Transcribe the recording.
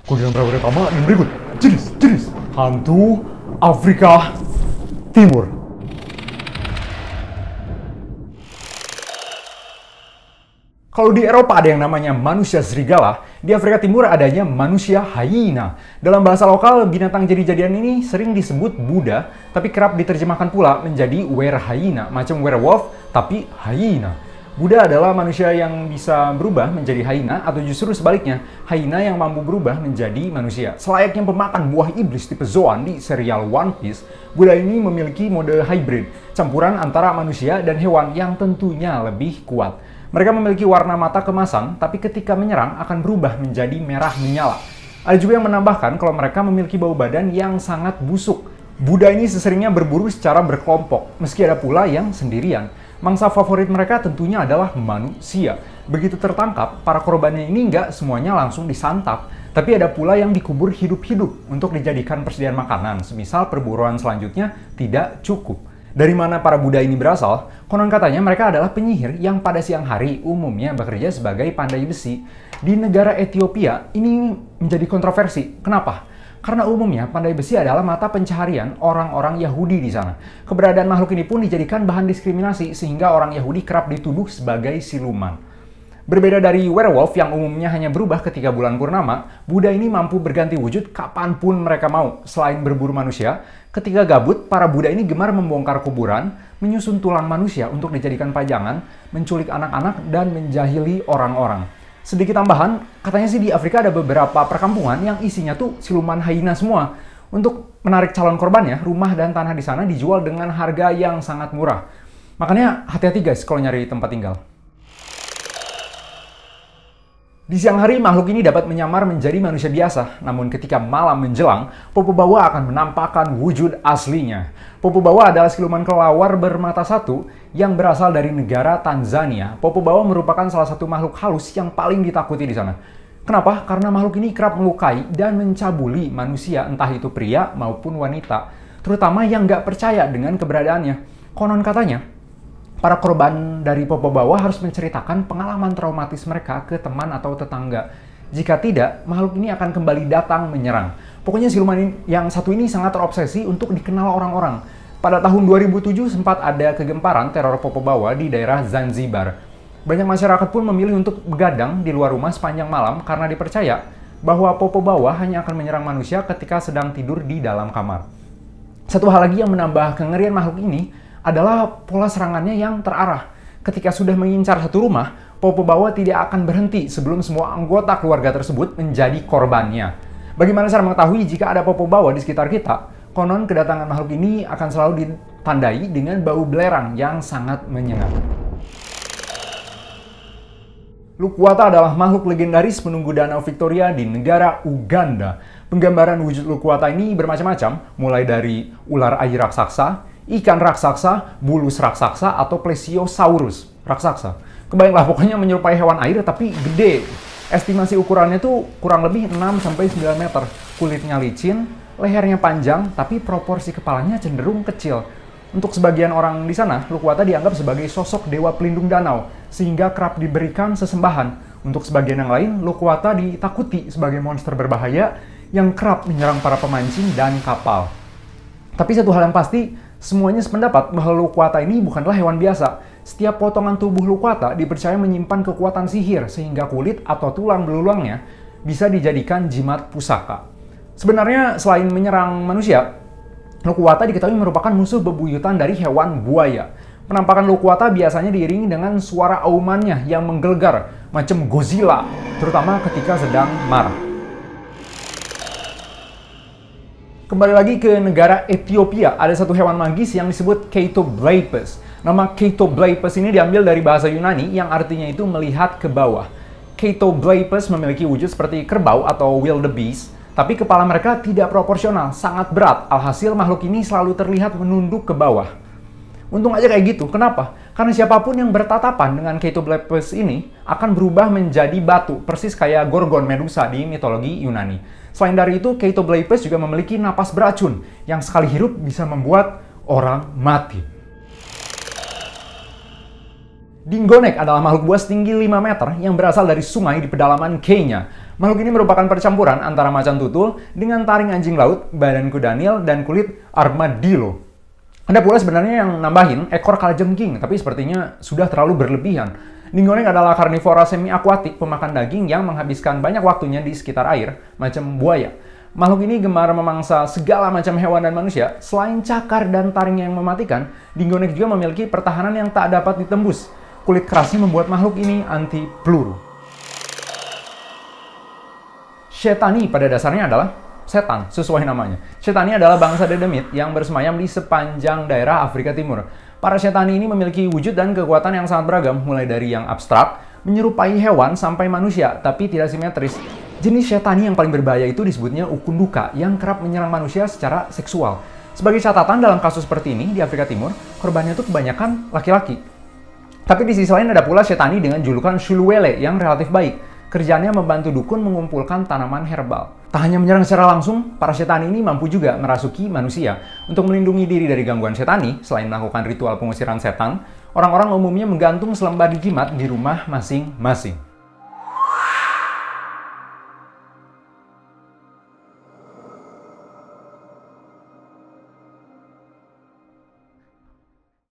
Kemudian berapa pertama dan berikut jenis hantu Afrika Timur. Kalau di Eropa ada yang namanya manusia serigala, di Afrika Timur adanya manusia hyena. Dalam bahasa lokal, binatang jadi-jadian ini sering disebut Buddha, tapi kerap diterjemahkan pula menjadi were-hyena, macam werewolf, tapi hyena. Buddha adalah manusia yang bisa berubah menjadi hyena, atau justru sebaliknya, hyena yang mampu berubah menjadi manusia. Selayaknya pemakan buah iblis tipe Zoan di serial One Piece, Buddha ini memiliki mode hybrid, campuran antara manusia dan hewan yang tentunya lebih kuat. Mereka memiliki warna mata kemasan, tapi ketika menyerang akan berubah menjadi merah menyala. Ada juga yang menambahkan kalau mereka memiliki bau badan yang sangat busuk. Buddha ini seseringnya berburu secara berkelompok, meski ada pula yang sendirian. Mangsa favorit mereka tentunya adalah manusia. Begitu tertangkap, para korbannya ini nggak semuanya langsung disantap, tapi ada pula yang dikubur hidup-hidup untuk dijadikan persediaan makanan, semisal perburuan selanjutnya tidak cukup. Dari mana para Buddha ini berasal? Konon katanya mereka adalah penyihir yang pada siang hari umumnya bekerja sebagai pandai besi. Di negara Ethiopia, ini menjadi kontroversi. Kenapa? Karena umumnya pandai besi adalah mata pencaharian orang-orang Yahudi di sana. Keberadaan makhluk ini pun dijadikan bahan diskriminasi sehingga orang Yahudi kerap dituduh sebagai siluman. Berbeda dari werewolf yang umumnya hanya berubah ketika bulan purnama, Buddha ini mampu berganti wujud kapanpun mereka mau. Selain berburu manusia, ketika gabut, para Buddha ini gemar membongkar kuburan, menyusun tulang manusia untuk dijadikan pajangan, menculik anak-anak, dan menjahili orang-orang. Sedikit tambahan, katanya sih di Afrika ada beberapa perkampungan yang isinya tuh siluman hyena semua. Untuk menarik calon korbannya, rumah dan tanah di sana dijual dengan harga yang sangat murah. Makanya hati-hati guys kalau nyari tempat tinggal. Di siang hari, makhluk ini dapat menyamar menjadi manusia biasa, namun ketika malam menjelang, Popo Bawa akan menampakkan wujud aslinya. Popo Bawa adalah siluman kelelawar bermata satu yang berasal dari negara Tanzania. Popo Bawa merupakan salah satu makhluk halus yang paling ditakuti di sana. Kenapa? Karena makhluk ini kerap melukai dan mencabuli manusia, entah itu pria maupun wanita, terutama yang nggak percaya dengan keberadaannya. Konon katanya, para korban dari Popo Bawa harus menceritakan pengalaman traumatis mereka ke teman atau tetangga. Jika tidak, makhluk ini akan kembali datang menyerang. Pokoknya siluman yang satu ini sangat terobsesi untuk dikenal orang-orang. Pada tahun 2007 sempat ada kegemparan teror Popo Bawa di daerah Zanzibar. Banyak masyarakat pun memilih untuk begadang di luar rumah sepanjang malam karena dipercaya bahwa Popo Bawa hanya akan menyerang manusia ketika sedang tidur di dalam kamar. Satu hal lagi yang menambah kengerian makhluk ini adalah pola serangannya yang terarah. Ketika sudah mengincar satu rumah, Popo Bawa tidak akan berhenti sebelum semua anggota keluarga tersebut menjadi korbannya. Bagaimana cara mengetahui jika ada Popo Bawa di sekitar kita? Konon kedatangan makhluk ini akan selalu ditandai dengan bau belerang yang sangat menyengat. Lukwata adalah makhluk legendaris penunggu danau Victoria di negara Uganda. Penggambaran wujud Lukwata ini bermacam-macam, mulai dari ular air raksasa, ikan raksasa, bulus raksasa, atau plesiosaurus raksasa. Kebayanglah, pokoknya menyerupai hewan air tapi gede. Estimasi ukurannya tuh kurang lebih 6-9 meter. Kulitnya licin, lehernya panjang, tapi proporsi kepalanya cenderung kecil. Untuk sebagian orang di sana, Lukwata dianggap sebagai sosok dewa pelindung danau, sehingga kerap diberikan sesembahan. Untuk sebagian yang lain, Lukwata ditakuti sebagai monster berbahaya yang kerap menyerang para pemancing dan kapal. Tapi satu hal yang pasti, semuanya sependapat bahwa Lukwata ini bukanlah hewan biasa. Setiap potongan tubuh Lukwata dipercaya menyimpan kekuatan sihir, sehingga kulit atau tulang belulangnya bisa dijadikan jimat pusaka. Sebenarnya selain menyerang manusia, Lukwata diketahui merupakan musuh bebuyutan dari hewan buaya. Penampakan Lukwata biasanya diiringi dengan suara aumannya yang menggelegar, macam Godzilla, terutama ketika sedang marah. Kembali lagi ke negara Ethiopia, ada satu hewan manggis yang disebut Chaetoblaepus. Nama Chaetoblaepus ini diambil dari bahasa Yunani yang artinya itu melihat ke bawah. Chaetoblaepus memiliki wujud seperti kerbau atau wildebeest, tapi kepala mereka tidak proporsional, sangat berat. Alhasil makhluk ini selalu terlihat menunduk ke bawah. Untung aja kayak gitu. Kenapa? Karena siapapun yang bertatapan dengan Chaetoblaepus ini akan berubah menjadi batu, persis kayak Gorgon Medusa di mitologi Yunani. Selain dari itu, Chaetoblaepus juga memiliki napas beracun yang sekali hirup bisa membuat orang mati. Dingonek adalah makhluk buas tinggi 5 meter yang berasal dari sungai di pedalaman Kenya. Makhluk ini merupakan percampuran antara macan tutul dengan taring anjing laut, badan kuda Nil, dan kulit armadillo. Ada pula sebenarnya yang nambahin ekor kalajengking, tapi sepertinya sudah terlalu berlebihan. Dinggonek adalah karnivora semi-akuatik pemakan daging yang menghabiskan banyak waktunya di sekitar air, macam buaya. Makhluk ini gemar memangsa segala macam hewan dan manusia. Selain cakar dan taringnya yang mematikan, dinggonek juga memiliki pertahanan yang tak dapat ditembus. Kulit kerasnya membuat makhluk ini anti peluru. Shetani pada dasarnya adalah setan, sesuai namanya. Shetani adalah bangsa dedemit yang bersemayam di sepanjang daerah Afrika Timur. Para Shetani ini memiliki wujud dan kekuatan yang sangat beragam, mulai dari yang abstrak, menyerupai hewan sampai manusia, tapi tidak simetris. Jenis Shetani yang paling berbahaya itu disebutnya Ukunduka, yang kerap menyerang manusia secara seksual. Sebagai catatan dalam kasus seperti ini di Afrika Timur, korbannya itu kebanyakan laki-laki. Tapi di sisi lain ada pula Shetani dengan julukan Shuluwele yang relatif baik. Kerjaannya membantu dukun mengumpulkan tanaman herbal. Tak hanya menyerang secara langsung, para Shetani ini mampu juga merasuki manusia. Untuk melindungi diri dari gangguan Shetani, selain melakukan ritual pengusiran setan, orang-orang umumnya menggantung selembar jimat di rumah masing-masing.